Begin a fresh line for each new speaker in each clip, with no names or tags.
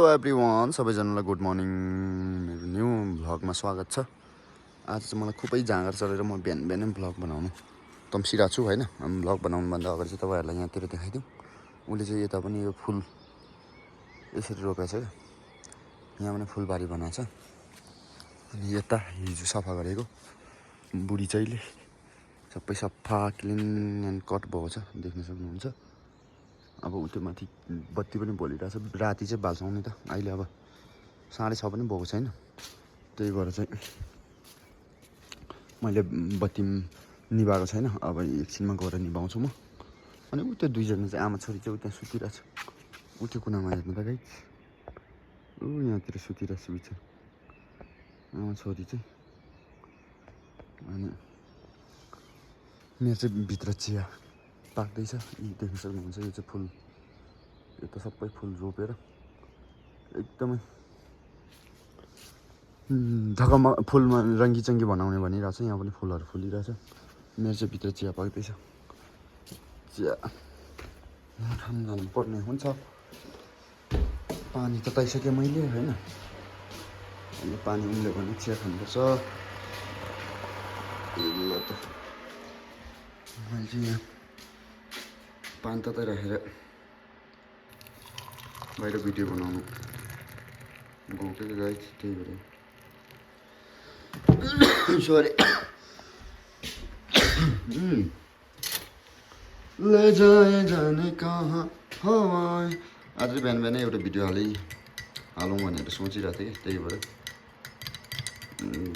Hello everyone, सबैजनालाई good morning. मेरो new भ्लगमा स्वागत छ। आज चाहिँ मलाई खुबै जाँगर चलेर म बिहान बिहानै भ्लग बनाउनु तम्सिरहेको छु होइन। भ्लग बनाउनुभन्दा अगाडि चाहिँ तपाईँहरूलाई यहाँतिर देखाइदिउँ। उसले चाहिँ यता पनि यो फुल यसरी रोपेको छ क्या, यहाँ पनि फुलबारी बनाएको छ। अनि यता हिजो सफा गरेको बुढी चाहिँले सबै सफा क्लिन एन्ड कट भएको छ, देख्न सक्नुहुन्छ। अब त्यो माथि बत्ती पनि बोलिरहेछ, राति चाहिँ बाल्छौँ नि त। अहिले अब 6:30 पनि भएको छैन, त्यही भएर चाहिँ मैले बत्ती निभाएको छैन। अब एकछिनमा गएर निभाउँछु म। अनि ऊ त्यो दुईजना चाहिँ आमा छोरी चाहिँ त्यहाँ सुतिरहेछ, ऊ त्यो कुनामा हेर्नु त गाई, ऊ यहाँतिर सुतिरहेछ बिचरा आमा छोरी चाहिँ। अनि मेरो चाहिँ भित्र चिया पाक्दैछ, यी देख्न सक्नुहुन्छ। यो चाहिँ फुल, यो त सबै फुल रोपेर एकदमै ढकमा फुलमा रङ्गीचङ्गी बनाउने भनिरहेछ। यहाँ पनि फुलहरू फुलिरहेछ। मेरो चाहिँ भित्र चिया पाक्दैछ। चिया खान जानुपर्ने हुन्छ। पानी तताइसकेँ मैले होइन। अनि पानी उम्ल्यो भने चिया खानुपर्छ। ल त मैले चाहिँ यहाँ पानी तताइराखेर बाहिर भिडियो बनाउनु गएको गाई, त्यही भएर सरी। ले जाए जाने कहाँ हवाई। आज चाहिँ बिहान बिहानै एउटा भिडियो हालौँ भनेर सोचिरहेको थिएँ कि, त्यही भएर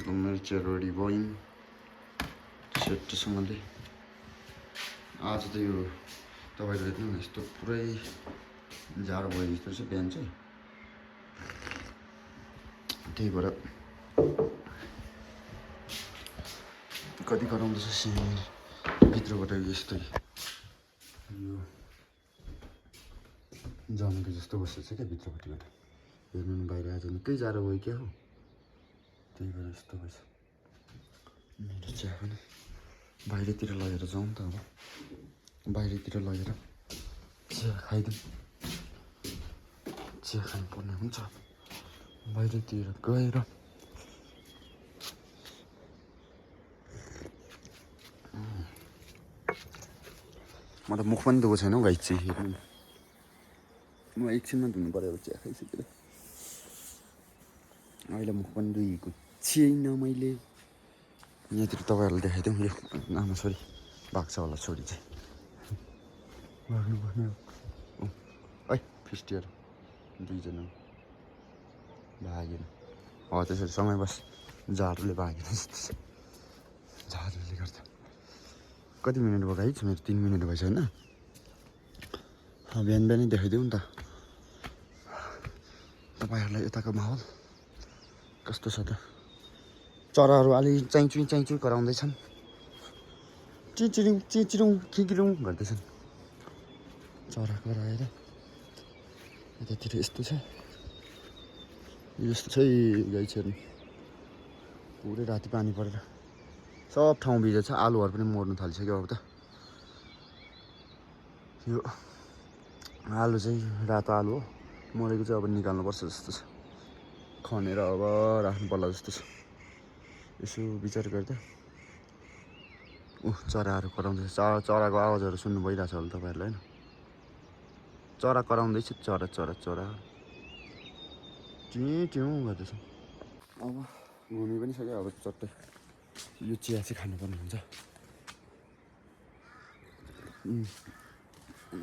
मेरो चाहिँ रेडी भयो सेटसँगले। आज त यो तपाईँले देख्नु न, यस्तो पुरै जाडो भयो जस्तो छ बिहान चाहिँ, त्यही भएर कति गराउँदैछ सिँढी भित्रबाट यस्तै यो जमेको जस्तो बसेको छ क्या भित्रपट्टिबाट। हेर्नु नि बाहिर आज निकै जाडो भयो क्या हो, त्यही भएर यस्तो भएछ। मेरो चिया पनि बाहिरतिर लगेर जाउँ त। अब बाहिरतिर लगेर चिया खाइदिउँ, चिया खानुपर्ने हुन्छ बाहिरतिर गएर। म त मुख पनि धुएको छैन हौ गाई चाहिँ, हेर्नु म एकछिनमा धुनु पऱ्यो अब चिया खाइसकेर। अहिले मुख पनि धुएको छैन मैले। यहाँतिर तपाईँहरूलाई देखाइदिउँ, यो आमा छोरी भाग्छ होला छोरी चाहिँ भाग्नुपर्ने हो। है फिस्टिएर दुईजना भागेन, हो त्यसरी सँगै बस। जाडोले भागेन जस्तो छ, जाडोले गर्दा। कति मिनट भयो गाइज? मेरो 3 मिनट भएछ होइन। बिहान बिहानै देखाइदिउँ नि त तपाईँहरूलाई यताको माहौल कस्तो छ त। चराहरू अलि चाइचुई कराउँदैछन्, चिचिरुङ चिचिरुङ खिकिरुङ गर्दैछन् चरा कराएर। यतातिर यस्तो छ, यस्तो छ गाई छेर्नु। पुरै राति पानी परेर सब ठाउँ भिजेछ, आलुहरू पनि मर्नु थालिसक्यो। अब त यो आलु चाहिँ रातो आलु हो, मरेको चाहिँ अब निकाल्नुपर्छ जस्तो छ। खनेर अब राख्नु पर्ला जस्तो छ। यसो विचार गर्दा चराहरू कराउँदैछ। चराको आवाजहरू सुन्नु भइरहेछ होला तपाईँहरूलाई होइन। चरा कराउँदैछ, चरा चरा चरा टिउँ गर्दैछ। अब घुमि पनि सक्यो, अब चट्टै यो चिया चाहिँ खानुपर्ने हुन्छ।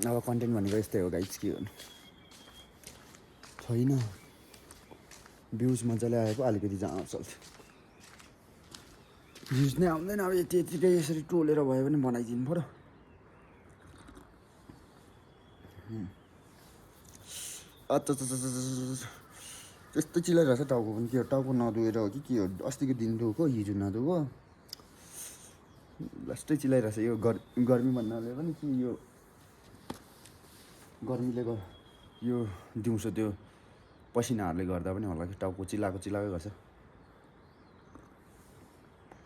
अब कन्टेन्ट भनेको यस्तै हो गाइज, के गर्नु छैन। भ्युज मजाले आए पो अलिकति जहाँ चल्थ्यो, भ्युज नै आउँदैन। अब यतिकै यसरी टोलेर भयो भने बनाइदिनु पऱ्यो। त्यस्तो चिलाइरहेछ टाउको पनि। के हो, टाउको नधोएर हो कि के हो? अस्तिको दिन धोएको, हिजो नधोएको, लास्टै चिलाइरहेछ। यो गर्मी भन्नाले पनि कि यो गर्मीले यो दिउँसो त्यो पसिनाहरूले गर्दा पनि होला कि टाउको चिलाएको गर्छ।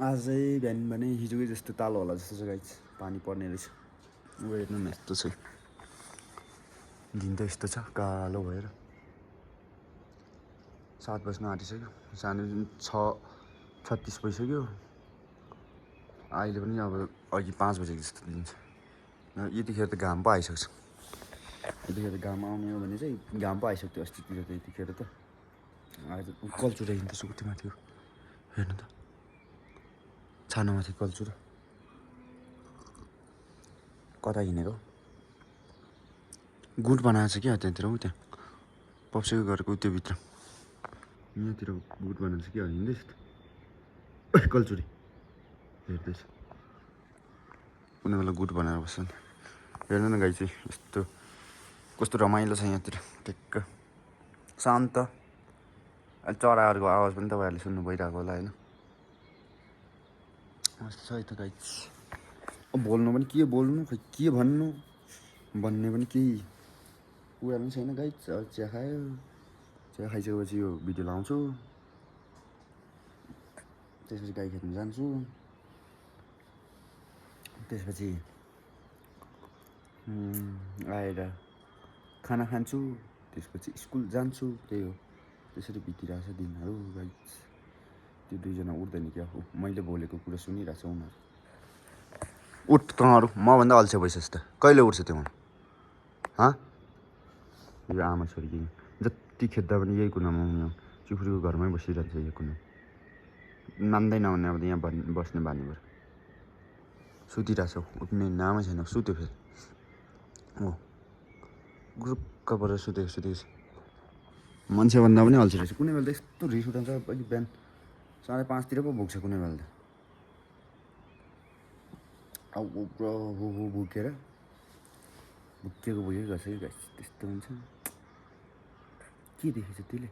आज चाहिँ बिहान भने हिजोकै जस्तो तालो होला जस्तो छ गाइज, पानी पर्ने रहेछ। हेर्नु न यस्तो छ, दिन त यस्तो छ कालो भएर। 7 बज्न आँटिसक्यो सानो 6:36 भइसक्यो अहिले पनि अब अघि 5 बजेको जस्तो दिन्छ यतिखेर त घाम पो आइसक्छ यतिखेर घाम आउने हो भने चाहिँ घाम पो आइसक्थ्यो अस्तितिर त यतिखेर त आज कल्चुरा हिँड्दैछु उठीमाथि हेर्नु त छानामाथि कल्चुरा कता हिँडेको गुड बनाएको छ क्या त्यहाँतिर ऊ त्यहाँ पप्सेको घरको त्योभित्र यहाँतिर गुड बनाएको छ क्या हिँड्दैछु त कल्चुरी हेर्दैछु कुनै बेला गुड बनाएर बस्छ नि हेर्नु न गाई चाहिँ यस्तो कस्तो रमाइलो छ यहाँतिर ठिक्क शान्त चराहरूको आवाज पनि तपाईँहरूले सुन्नु भइरहेको होला होइन मस्त छ है त गाई अब बोल्नु पनि के बोल्नु खै के भन्नु भन्ने पनि केही कुरा पनि छैन गाई चिया खायो चिया खाइसकेपछि यो भिडियो लाउँछु त्यसपछि गाई खेद्नु जान्छु त्यसपछि आएर खाना खान्छु त्यसपछि स्कुल जान्छु त्यही हो त्यसरी बितिरहेछ दिनहरू गाई त्यो दुईजना उठ्दैन क्या हो मैले बोलेको कुरा सुनिरहेछ उनीहरू उठ तँहरू मभन्दा अल्छे भइसस् त कहिले उठ्छ त्यो हाँ यो आमा छोरी कि जति खेद्दा पनि यही कुनामा उनी चिखुरीको घरमै बसिरहन्छ यो कुना मान्दै नहुने अब यहाँ बस्ने बानी भएर सुतिरहेछ उठ्ने नामै छैन सुत्यो फेरि हो गुरुक्क परेर सुतेको मान्छे भन्दा पनि अल्छी रहेछ कुनै बेला त यस्तो रिस उठाउँछ अहिले बिहान 5:30 पो पुग्छ कुनै बेला त अब भुकेर भुकेको गर्छ कि गाइस त्यस्तो हुन्छ के देखेछ त्यसले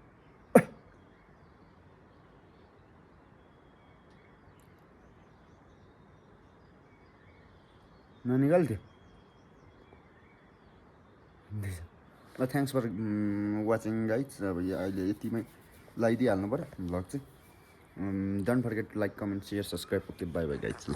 ननिकाल्थ्यो ल थ्याङ्क्स फर वाचिङ गाइज अब अहिले यतिमै लगाइदिइहाल्नु पऱ्यो भ्लग चाहिँ don't forget like comment share subscribe okay by by guys ल